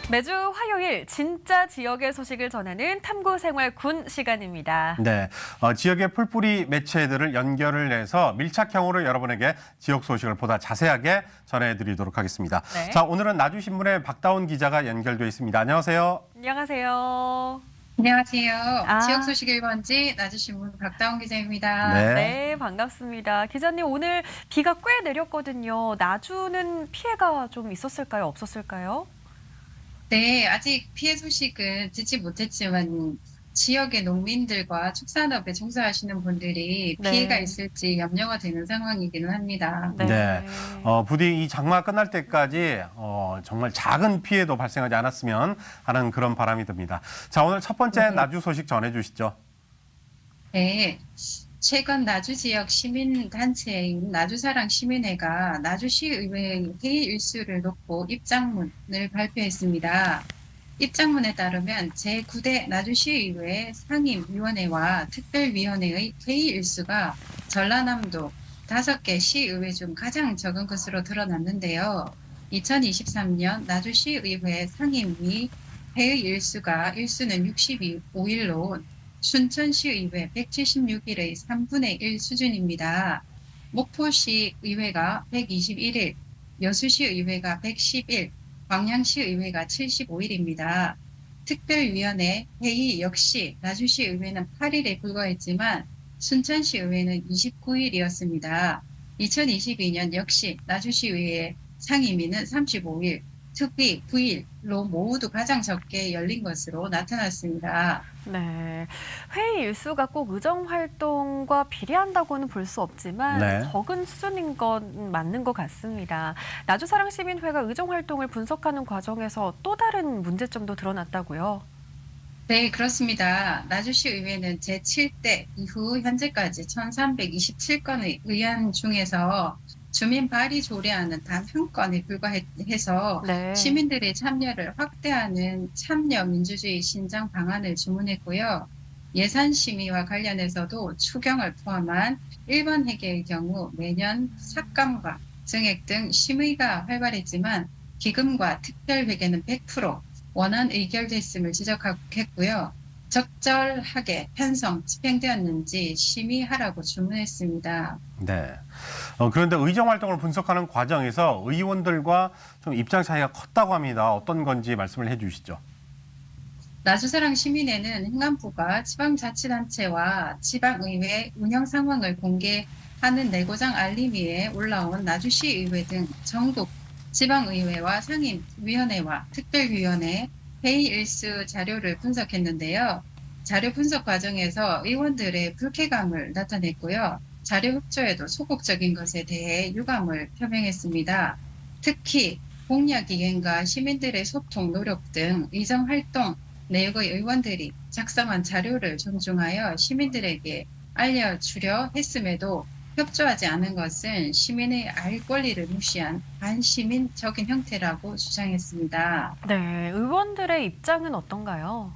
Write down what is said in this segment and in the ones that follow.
매주 화요일 진짜 지역의 소식을 전하는 탐구생활군 시간입니다. 네, 지역의 풀뿌리 매체들을 연결을 해서 밀착형으로 여러분에게 지역 소식을 보다 자세하게 전해드리도록 하겠습니다. 네. 자, 오늘은 나주신문의 박다운 기자가 연결돼 있습니다. 안녕하세요. 안녕하세요. 안녕하세요. 지역 소식 1번지 나주신문 박다운 기자입니다. 네, 반갑습니다. 기자님, 오늘 비가 꽤 내렸거든요. 나주는 피해가 좀 있었을까요? 없었을까요? 네, 아직 피해 소식은 듣지 못했지만 지역의 농민들과 축산업에 종사하시는 분들이 네. 피해가 있을지 염려가 되는 상황이기는 합니다. 네. 부디 이 장마가 끝날 때까지 정말 작은 피해도 발생하지 않았으면 하는 그런 바람이 듭니다. 자, 오늘 첫 번째 나주 소식 전해주시죠. 네. 최근 나주 지역 시민단체인 나주사랑 시민회가 나주시의회 회의 일수를 놓고 입장문을 발표했습니다. 입장문에 따르면 제9대 나주시의회 상임위원회와 특별위원회의 회의 일수가 전라남도 5개 시의회 중 가장 적은 것으로 드러났는데요. 2023년 나주시의회 상임위 회의 일수는 65일로 순천시의회 176일의 3분의 1 수준입니다. 목포시의회가 121일, 여수시의회가 110일, 광양시의회가 75일입니다. 특별위원회 회의 역시 나주시의회는 8일에 불과했지만 순천시의회는 29일이었습니다. 2022년 역시 나주시의회 상임위는 35일, 특위 9일로 모두 가장 적게 열린 것으로 나타났습니다. 네, 회의 일수가 꼭 의정 활동과 비례한다고는 볼 수 없지만 적은 수준인 건 맞는 것 같습니다. 나주사랑시민회가 의정 활동을 분석하는 과정에서 또 다른 문제점도 드러났다고요? 네, 그렇습니다. 나주시 의회는 제7대 이후 현재까지 1327건의 의안 중에서 주민 발의 조례안은 단 한 건에 불과해서 시민들의 참여를 확대하는 참여 민주주의 신장 방안을 주문했고요. 예산 심의와 관련해서도 추경을 포함한 일반 회계의 경우 매년 삭감과 증액 등 심의가 활발했지만 기금과 특별 회계는 100% 원안 의결됐음을 지적했고요. 적절하게 편성, 집행되었는지 심의하라고 주문했습니다. 네. 그런데 의정 활동을 분석하는 과정에서 의원들과 좀 입장 차이가 컸다고 합니다. 어떤 건지 말씀을 해주시죠. 나주사랑 시민회는 행안부가 지방자치단체와 지방의회 운영 상황을 공개하는 내고장 알림위에 올라온 나주시의회 등 전국 지방의회와 상임위원회와 특별위원회 회의 일수 자료를 분석했는데요. 자료 분석 과정에서 의원들의 불쾌감을 나타냈고요. 자료 흡조에도 소극적인 것에 대해 유감을 표명했습니다. 특히 공약이행과 시민들의 소통 노력 등 의정 활동 내역의 의원들이 작성한 자료를 존중하여 시민들에게 알려주려 했음에도 협조하지 않은 것은 시민의 알 권리를 무시한 반시민적인 형태라고 주장했습니다. 네, 의원들의 입장은 어떤가요?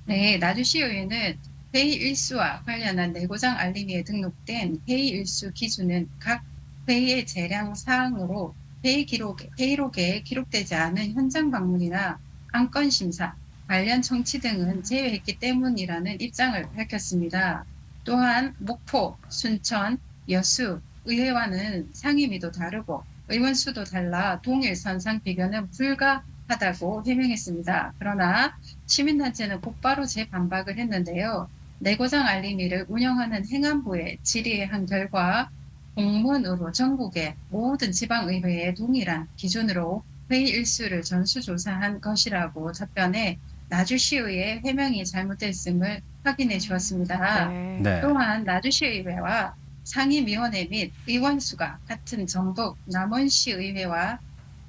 네, 나주시의회는 회의 일수와 관련한 내고장 알림위에 등록된 회의 일수 기준은 각 회의의 재량 사항으로 회의록에 기록되지 않은 현장 방문이나 안건 심사, 관련 청취 등은 제외했기 때문이라는 입장을 밝혔습니다. 또한 목포, 순천, 여수 의회와는 상임위도 다르고 의원 수도 달라 동일 선상 비교는 불가하다고 해명했습니다. 그러나 시민단체는 곧바로 재반박을 했는데요. 내고장 알림위를 운영하는 행안부에 질의한 결과 공문으로 전국의 모든 지방의회에 동일한 기준으로 회의 일수를 전수조사한 것이라고 답변해 나주시의회 해명이 잘못됐음을 확인해 주었습니다. 또한 나주시의회와 상임위원회 및 의원수가 같은 전북 남원시의회와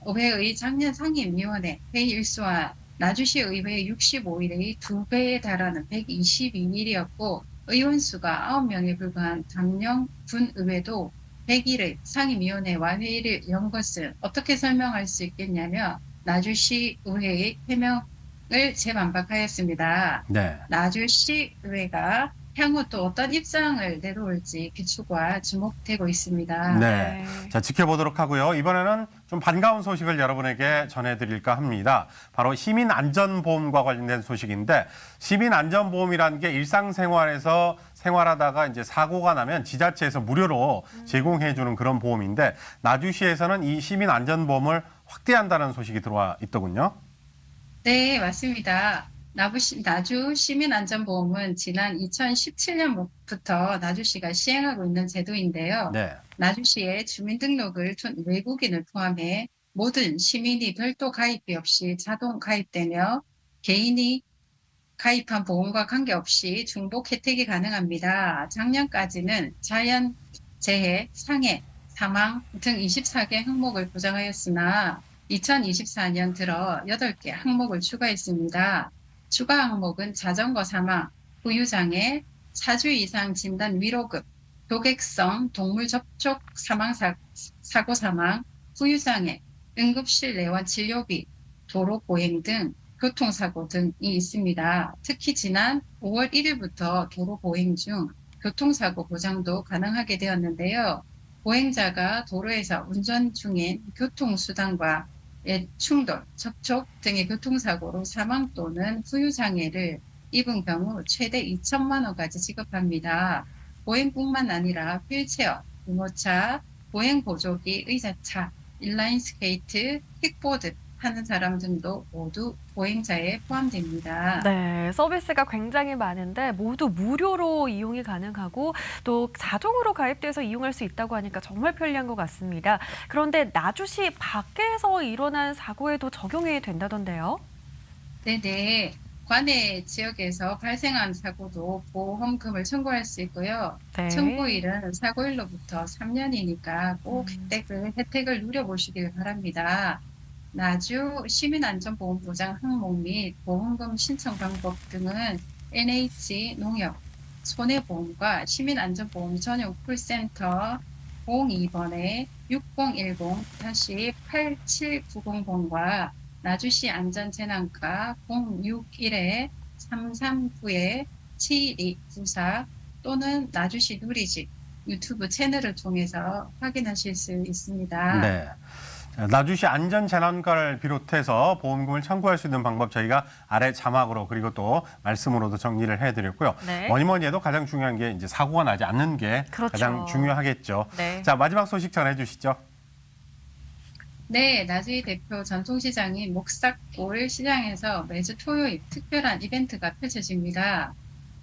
의회의 작년 상임위원회 회의 일수와 나주시의회의 65일의 2배에 달하는 122일이었고 의원수가 9명에 불과한 강령군의회도 100일의 상임위원회와 회의를 연 것을 어떻게 설명할 수 있겠냐며 나주시의회의 해명을 재반박하였습니다. 나주시의회가 향후 또 어떤 입장을 내놓을지 기추가 주목되고 있습니다. 네. 자, 지켜보도록 하고요. 이번에는 좀 반가운 소식을 여러분에게 전해드릴까 합니다. 바로 시민안전보험과 관련된 소식인데, 시민안전보험이라는 게 일상생활에서 생활하다가 이제 사고가 나면 지자체에서 무료로 제공해주는 그런 보험인데, 나주시에서는 이 시민안전보험을 확대한다는 소식이 들어와 있더군요. 네, 맞습니다. 나주 시민안전보험은 지난 2017년부터 나주시가 시행하고 있는 제도인데요. 네. 나주시에 주민등록을 둔 외국인을 포함해 모든 시민이 별도 가입비 없이 자동 가입되며 개인이 가입한 보험과 관계없이 중복 혜택이 가능합니다. 작년까지는 자연, 재해, 상해, 사망 등 24개 항목을 보장하였으나 2024년 들어 8개 항목을 추가했습니다. 추가 항목은 자전거 사망, 부유장애, 4주 이상 진단 위로급, 도객성 동물 접촉 사고 사망, 부유장애, 응급실 내원 진료비, 도로 보행 등 교통사고 등이 있습니다. 특히 지난 5월 1일부터 도로 보행 중 교통사고 보장도 가능하게 되었는데요. 보행자가 도로에서 운전 중인 교통수단과 충돌, 접촉 등의 교통사고로 사망 또는 후유장애를 입은 경우 최대 2천만 원까지 지급합니다. 보행뿐만 아니라 휠체어, 유모차, 보행보조기, 의자차, 인라인 스케이트, 킥보드 하는 사람 등도 모두 보행자에 포함됩니다. 네, 서비스가 굉장히 많은데 모두 무료로 이용이 가능하고 또 자동으로 가입돼서 이용할 수 있다고 하니까 정말 편리한 것 같습니다. 그런데 나주시 밖에서 일어난 사고에도 적용이 된다던데요? 네네. 관내 지역에서 발생한 사고도 보험금을 청구할 수 있고요. 네. 청구일은 사고일로부터 3년이니까 꼭 혜택을 누려보시길 바랍니다. 나주 시민안전보험보장 항목 및 보험금 신청 방법 등은 NH농협, 손해보험과 시민안전보험 전용 콜센터 02번에 6010-8790번과 나주시 안전재난과 061-339-7294 또는 나주시 누리집 유튜브 채널을 통해서 확인하실 수 있습니다. 네. 나주시 안전재난과를 비롯해서 보험금을 청구할 수 있는 방법 저희가 아래 자막으로 그리고 또 말씀으로도 정리를 해드렸고요. 네. 뭐니 해도 가장 중요한 게 이제 사고가 나지 않는 게 그렇죠. 가장 중요하겠죠. 네. 자, 마지막 소식 전해주시죠. 네, 나주시 대표 전통시장인 목삭골 시장에서 매주 토요일 특별한 이벤트가 펼쳐집니다.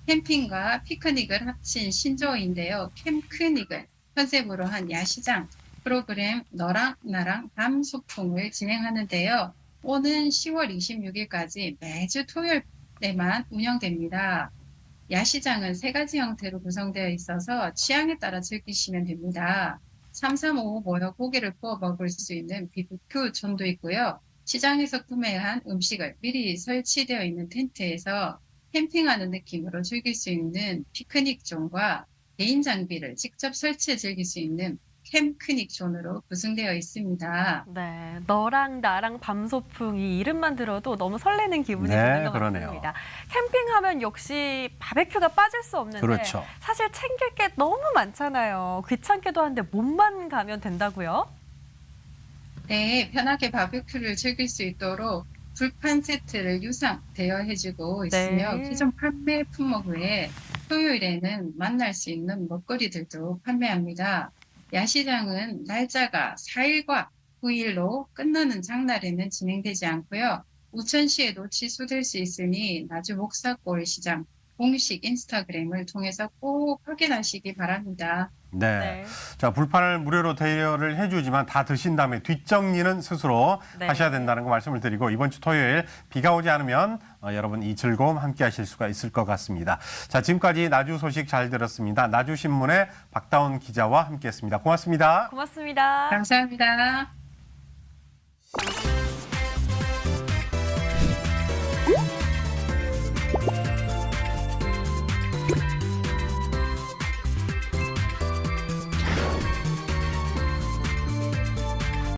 캠핑과 피크닉을 합친 신조어인데요. 캠크닉을 컨셉으로 한 야시장 프로그램 너랑 나랑 밤 소풍을 진행하는데요. 오는 10월 26일까지 매주 토요일에만 운영됩니다. 야시장은 3가지 형태로 구성되어 있어서 취향에 따라 즐기시면 됩니다. 335 모여 고기를 구워 먹을 수 있는 BBQ 존도 있고요. 시장에서 구매한 음식을 미리 설치되어 있는 텐트에서 캠핑하는 느낌으로 즐길 수 있는 피크닉 존과 개인 장비를 직접 설치해 즐길 수 있는 캠크닉 존으로 구성되어 있습니다. 네, 너랑 나랑 밤소풍 이 이름만 들어도 너무 설레는 기분이 드는 것 그러네요. 같습니다. 캠핑하면 역시 바베큐가 빠질 수 없는데 그렇죠. 사실 챙길 게 너무 많잖아요. 귀찮게도 한데 몸만 가면 된다고요? 네, 편하게 바베큐를 즐길 수 있도록 불판 세트를 유상 대여해주고 있으며 네. 기존 판매 품목 외에 토요일에는 만날 수 있는 먹거리들도 판매합니다. 야시장은 날짜가 4일과 9일로 끝나는 장날에는 진행되지 않고요. 우천시에도 취소될 수 있으니 나주 목사골 시장 공식 인스타그램을 통해서 꼭 확인하시기 바랍니다. 네. 네. 자, 불판을 무료로 대여를 해주지만 다 드신 다음에 뒷정리는 스스로 네. 하셔야 된다는 거 말씀을 드리고 이번 주 토요일 비가 오지 않으면 여러분 이 즐거움 함께 하실 수가 있을 것 같습니다. 자, 지금까지 나주 소식 잘 들었습니다. 나주신문의 박다운 기자와 함께했습니다. 고맙습니다. 고맙습니다. 감사합니다.